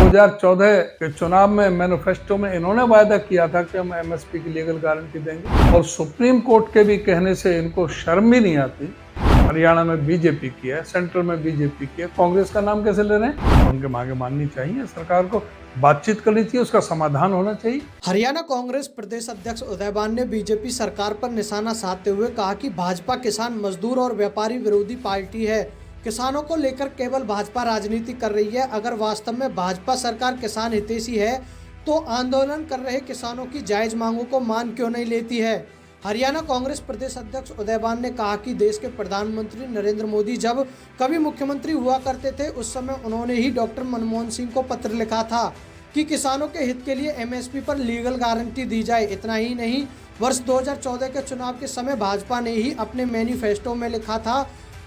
2014 के चुनाव में मैनिफेस्टो में इन्होंने वायदा किया था कि हम एमएसपी की लीगल गारंटी देंगे, और सुप्रीम कोर्ट के भी कहने से इनको शर्म भी नहीं आती। हरियाणा में बीजेपी की है, सेंट्रल में बीजेपी की है, कांग्रेस का नाम कैसे ले रहे हैं? उनके मांगे माननी चाहिए, सरकार को बातचीत करनी चाहिए, उसका समाधान होना चाहिए। हरियाणा कांग्रेस प्रदेश अध्यक्ष उदयबान ने बीजेपी सरकार पर निशाना साधते हुए कहा कि भाजपा किसान मजदूर और व्यापारी विरोधी पार्टी है। किसानों को लेकर केवल भाजपा राजनीति कर रही है। अगर वास्तव में भाजपा सरकार किसान हितैषी है तो आंदोलन कर रहे किसानों की जायज मांगों को मान क्यों नहीं लेती है। हरियाणा कांग्रेस प्रदेश अध्यक्ष उदयबान ने कहा कि देश के प्रधानमंत्री नरेंद्र मोदी जब कभी मुख्यमंत्री हुआ करते थे उस समय उन्होंने ही डॉक्टर मनमोहन सिंह को पत्र लिखा था कि किसानों के हित के लिए एमएसपी पर लीगल गारंटी दी जाए। इतना ही नहीं, वर्ष 2014 के चुनाव के समय भाजपा ने ही अपने मैनिफेस्टो में लिखा था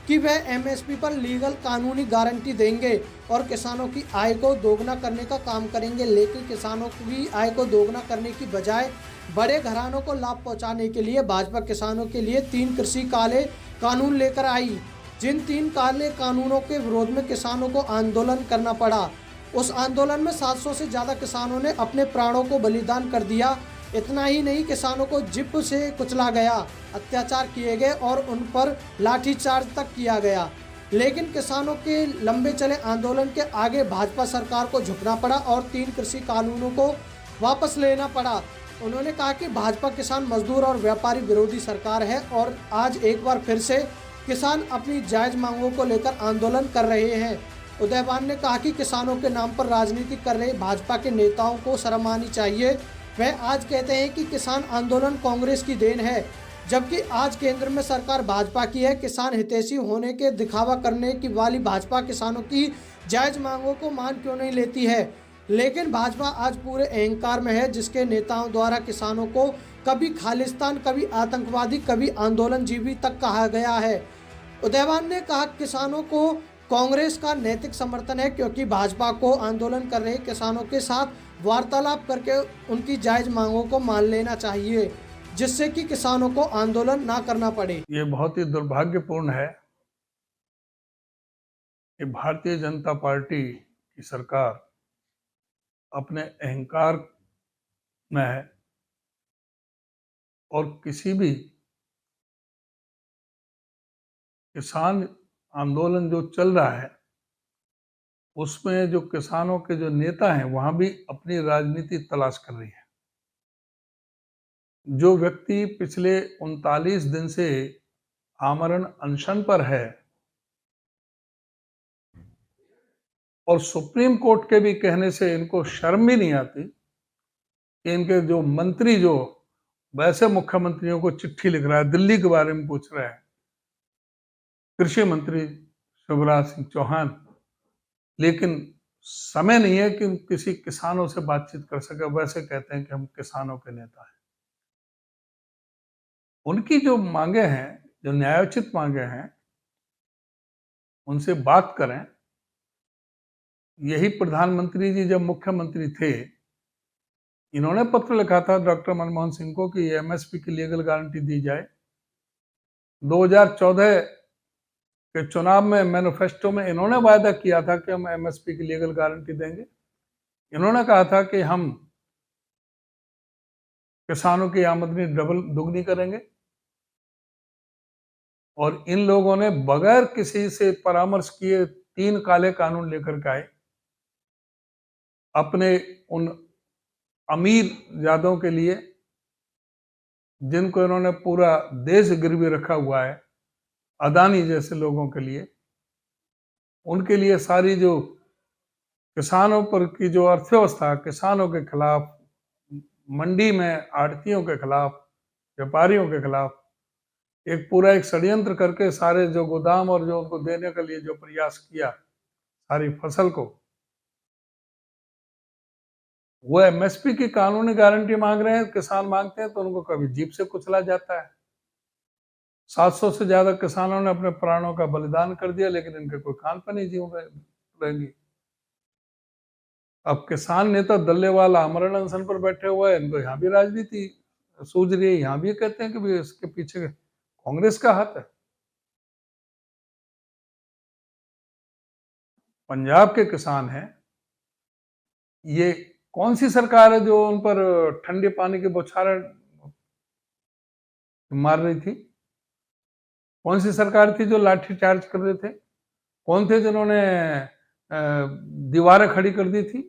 कि वह एमएसपी पर लीगल कानूनी गारंटी देंगे और किसानों की आय को दोगुना करने का काम करेंगे। लेकिन किसानों की आय को दोगुना करने की बजाय बड़े घरानों को लाभ पहुंचाने के लिए भाजपा किसानों के लिए 3 कृषि काले कानून लेकर आई, जिन 3 काले कानूनों के विरोध में किसानों को आंदोलन करना पड़ा। उस आंदोलन में 700 से ज़्यादा किसानों ने अपने प्राणों को बलिदान कर दिया। इतना ही नहीं, किसानों को जिप से कुचला गया, अत्याचार किए गए और उन पर लाठीचार्ज तक किया गया। लेकिन किसानों के लंबे चले आंदोलन के आगे भाजपा सरकार को झुकना पड़ा और 3 कृषि कानूनों को वापस लेना पड़ा। उन्होंने कहा कि भाजपा किसान मजदूर और व्यापारी विरोधी सरकार है और आज एक बार फिर से किसान अपनी जायज मांगों को लेकर आंदोलन कर रहे हैं। उदयबान ने कहा कि किसानों के नाम पर राजनीति कर रहे भाजपा के नेताओं को शर्म आनी चाहिए। वह आज कहते हैं कि किसान आंदोलन कांग्रेस की देन है, जबकि आज केंद्र में सरकार भाजपा की है। किसान हितैषी होने के दिखावा करने की वाली भाजपा किसानों की जायज मांगों को मान क्यों नहीं लेती है। लेकिन भाजपा आज पूरे अहंकार में है, जिसके नेताओं द्वारा किसानों को कभी खालिस्तान, कभी आतंकवादी, कभी आंदोलनजीवी तक कहा गया है। उदयबान ने कहा किसानों को कांग्रेस का नैतिक समर्थन है, क्योंकि भाजपा को आंदोलन कर रहे किसानों के साथ वार्तालाप करके उनकी जायज मांगों को मान लेना चाहिए, जिससे कि किसानों को आंदोलन ना करना पड़े। ये बहुत ही दुर्भाग्यपूर्ण है कि भारतीय जनता पार्टी की सरकार अपने अहंकार में है और किसी भी किसान आंदोलन जो चल रहा है उसमें जो किसानों के जो नेता हैं वहां भी अपनी राजनीति तलाश कर रही है। जो व्यक्ति पिछले 39 दिन से आमरण अनशन पर है और सुप्रीम कोर्ट के भी कहने से इनको शर्म भी नहीं आती कि इनके जो मंत्री जो वैसे मुख्यमंत्रियों को चिट्ठी लिख रहा है, दिल्ली के बारे में पूछ रहा है, कृषि मंत्री शिवराज सिंह चौहान, लेकिन समय नहीं है कि किसी किसानों से बातचीत कर सके। वैसे कहते हैं कि हम किसानों के नेता हैं। उनकी जो मांगे हैं, जो न्यायोचित मांगे हैं, उनसे बात करें। यही प्रधानमंत्री जी जब मुख्यमंत्री थे, इन्होंने पत्र लिखा था डॉक्टर मनमोहन सिंह को कि एमएसपी की लीगल गारंटी दी जाए। 2014 के चुनाव में मैनिफेस्टो में इन्होंने वायदा किया था कि हम एमएसपी की लीगल गारंटी देंगे। इन्होंने कहा था कि हम किसानों की आमदनी दुगनी करेंगे, और इन लोगों ने बगैर किसी से परामर्श किए 3 काले कानून लेकर के आए। अपने उन अमीर जादों के लिए जिनको इन्होंने पूरा देश गिरवी रखा हुआ है, अदानी जैसे लोगों के लिए, उनके लिए सारी जो किसानों पर की जो अर्थव्यवस्था, किसानों के खिलाफ, मंडी में आड़तियों के खिलाफ, व्यापारियों के खिलाफ एक पूरा एक षड्यंत्र करके सारे जो गोदाम और जो उनको देने के लिए जो प्रयास किया, सारी फसल को, वो एमएसपी की कानूनी गारंटी मांग रहे हैं। किसान मांगते हैं तो उनको कभी जीप से कुचला जाता है। 700 से ज्यादा किसानों ने अपने प्राणों का बलिदान कर दिया, लेकिन इनके कोई कान पर नहीं जीव रहेंगी। अब किसान नेता दल्लेवाल आमरण अनशन पर बैठे हुए हैं, इनको यहाँ भी राजनीति सूझ रही है। यहाँ भी कहते हैं कि भाई इसके पीछे कांग्रेस का हाथ है। पंजाब के किसान हैं, ये कौन सी सरकार है जो उन पर ठंडे पानी की बौछारें मार रही थी? कौन सी सरकार थी जो लाठी चार्ज कर रहे थे? कौन थे जिन्होंने दीवारें खड़ी कर दी थी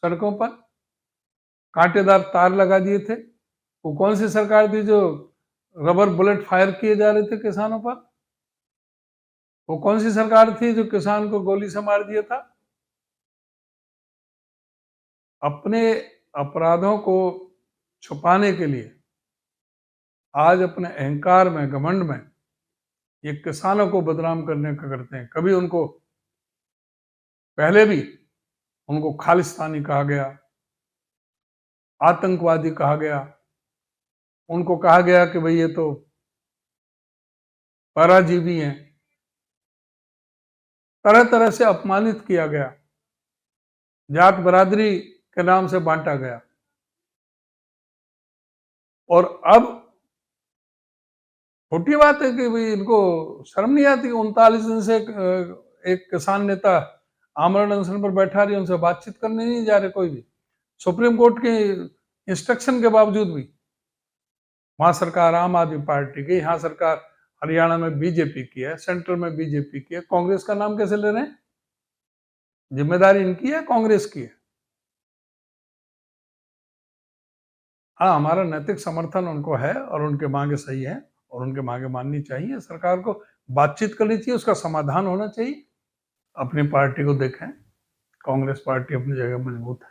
सड़कों पर, कांटेदार तार लगा दिए थे? वो कौन सी सरकार थी जो रबर बुलेट फायर किए जा रहे थे किसानों पर? वो कौन सी सरकार थी जो किसान को गोली से मार दिया था? अपने अपराधों को छुपाने के लिए आज अपने अहंकार में, घमंड में ये किसानों को बदनाम करने का करते हैं। कभी उनको, पहले भी उनको खालिस्तानी कहा गया, आतंकवादी कहा गया, उनको कहा गया कि भाई ये तो पराजीवी हैं, तरह तरह से अपमानित किया गया, जात बरादरी के नाम से बांटा गया। और अब छोटी बात है कि भाई इनको शर्म नहीं आती। 39 दिन से एक किसान नेता आमरण अनशन पर बैठा रही, उनसे बातचीत करने नहीं जा रहे कोई भी, सुप्रीम कोर्ट के इंस्ट्रक्शन के बावजूद भी। वहां सरकार आम आदमी पार्टी की, यहाँ सरकार हरियाणा में बीजेपी की है, सेंट्रल में बीजेपी की है। कांग्रेस का नाम कैसे ले रहे हैं? जिम्मेदारी इनकी है, कांग्रेस की है। हाँ, हमारा नैतिक समर्थन उनको है और उनके मांगे सही है और उनके मांगे माननी चाहिए। सरकार को बातचीत करनी चाहिए, उसका समाधान होना चाहिए। अपनी पार्टी को देखें, कांग्रेस पार्टी अपनी जगह मजबूत है।